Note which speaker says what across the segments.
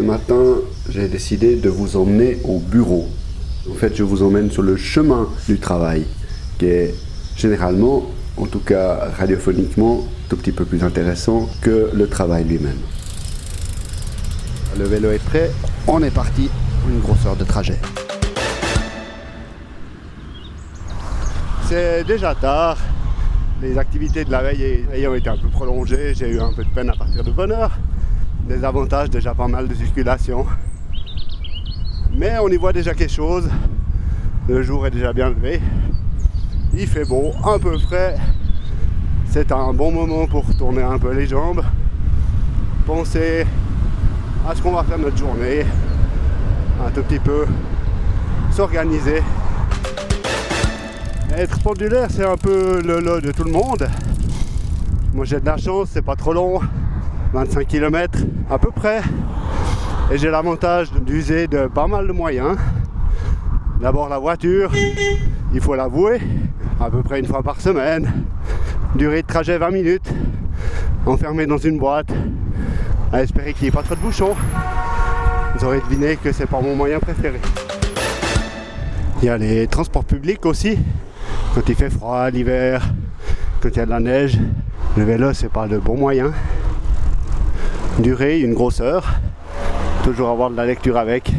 Speaker 1: Ce matin, j'ai décidé de vous emmener au bureau. En fait, je vous emmène sur le chemin du travail, qui est généralement, en tout cas radiophoniquement, tout petit peu plus intéressant que le travail lui-même. Le vélo est prêt, on est parti pour une grosse heure de trajet. C'est déjà tard, les activités de la veille ayant été un peu prolongées, j'ai eu un peu de peine à partir de bonne heure. Des avantages, déjà pas mal de circulation. Mais on y voit déjà quelque chose, le jour est déjà bien levé, il fait beau, un peu frais, c'est un bon moment pour tourner un peu les jambes, penser à ce qu'on va faire notre journée, un tout petit peu s'organiser. Être pendulaire, c'est un peu le lot de tout le monde. Moi j'ai de la chance, c'est pas trop long, 25 km à peu près. Et j'ai l'avantage d'user de pas mal de moyens. D'abord la voiture, il faut l'avouer, à peu près une fois par semaine. Durée de trajet 20 minutes, enfermé dans une boîte, à espérer qu'il n'y ait pas trop de bouchons. Vous aurez deviné que c'est pas mon moyen préféré. Il y a les transports publics aussi. Quand il fait froid l'hiver, quand il y a de la neige, le vélo c'est pas le bon moyen. Durée, une grosse heure, toujours avoir de la lecture avec,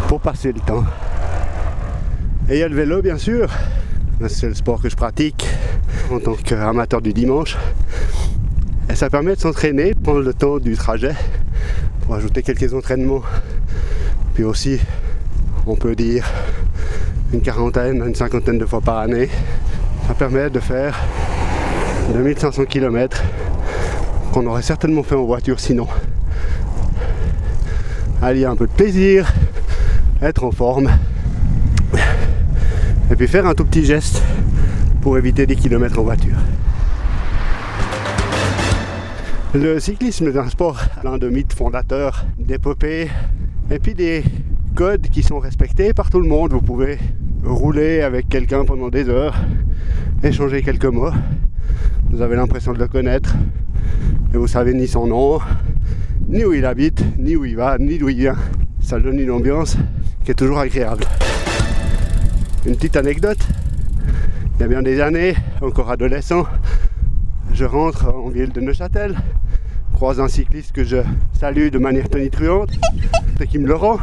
Speaker 1: pour passer le temps. Et il y a le vélo bien sûr, c'est le sport que je pratique en tant qu'amateur du dimanche. Et ça permet de s'entraîner, de prendre le temps du trajet, pour ajouter quelques entraînements. Puis aussi, on peut dire une quarantaine, une cinquantaine de fois par année. Ça permet de faire 2500 km qu'on aurait certainement fait en voiture sinon. Allier un peu de plaisir, être en forme, et puis faire un tout petit geste pour éviter des kilomètres en voiture. Le cyclisme est un sport plein de mythes fondateurs, d'épopées, et puis des codes qui sont respectés par tout le monde. Vous pouvez rouler avec quelqu'un pendant des heures, échanger quelques mots, vous avez l'impression de le connaître, et vous savez ni son nom, ni où il habite, ni où il va, ni d'où il vient. Ça donne une ambiance qui est toujours agréable. Une petite anecdote, il y a bien des années, encore adolescent, je rentre en ville de Neuchâtel, croise un cycliste que je salue de manière tonitruante et qui me le rend.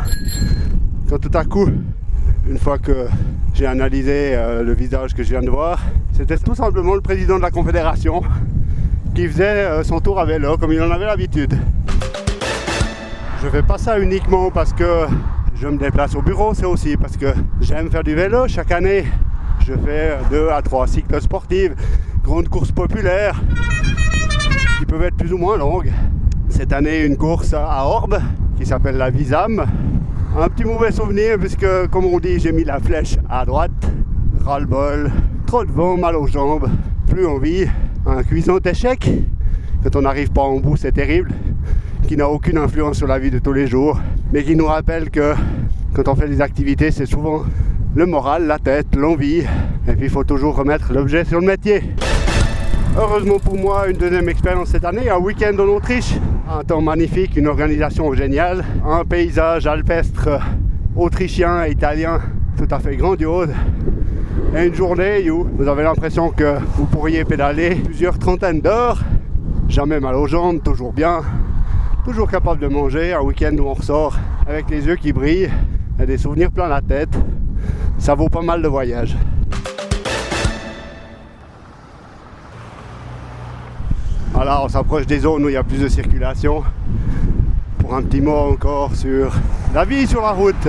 Speaker 1: Quand tout à coup, une fois que j'ai analysé le visage que je viens de voir, c'était tout simplement le président de la Confédération qui faisait son tour à vélo comme il en avait l'habitude. Je fais pas ça uniquement parce que je me déplace au bureau, c'est aussi parce que j'aime faire du vélo. Chaque année, je fais 2 à 3 cycles sportives, grandes courses populaires qui peuvent être plus ou moins longues. Cette année, une course à Orbe qui s'appelle la Visam. Un petit mauvais souvenir puisque, comme on dit, j'ai mis la flèche à droite. Ras-le-bol, trop de vent, mal aux jambes, plus envie. Un cuisant échec. Quand on n'arrive pas en bout, c'est terrible. Qui n'a aucune influence sur la vie de tous les jours, mais qui nous rappelle que quand on fait des activités, c'est souvent le moral, la tête, l'envie, et puis il faut toujours remettre l'objet sur le métier. Heureusement pour moi, une deuxième expérience cette année, un week-end en Autriche, un temps magnifique, une organisation géniale, un paysage alpestre autrichien et italien tout à fait grandiose, et une journée où vous avez l'impression que vous pourriez pédaler plusieurs trentaines d'heures, jamais mal aux jambes, toujours bien. Toujours capable de manger, un week-end où on ressort avec les yeux qui brillent et des souvenirs plein la tête. Ça vaut pas mal de voyage. Voilà, on s'approche des zones où il y a plus de circulation. Pour un petit mot encore sur la vie sur la route.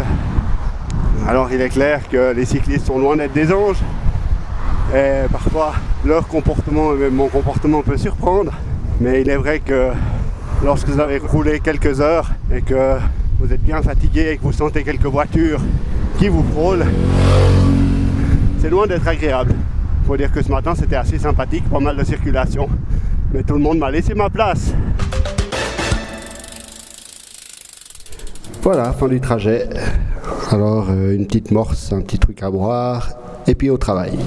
Speaker 1: Alors il est clair que les cyclistes sont loin d'être des anges. Et parfois leur comportement et même mon comportement peut surprendre. Mais il est vrai que lorsque vous avez roulé quelques heures et que vous êtes bien fatigué et que vous sentez quelques voitures qui vous frôlent, c'est loin d'être agréable. Il faut dire que ce matin c'était assez sympathique, pas mal de circulation, mais tout le monde m'a laissé ma place. Voilà, fin du trajet. Alors une petite morse, un petit truc à boire et puis au travail.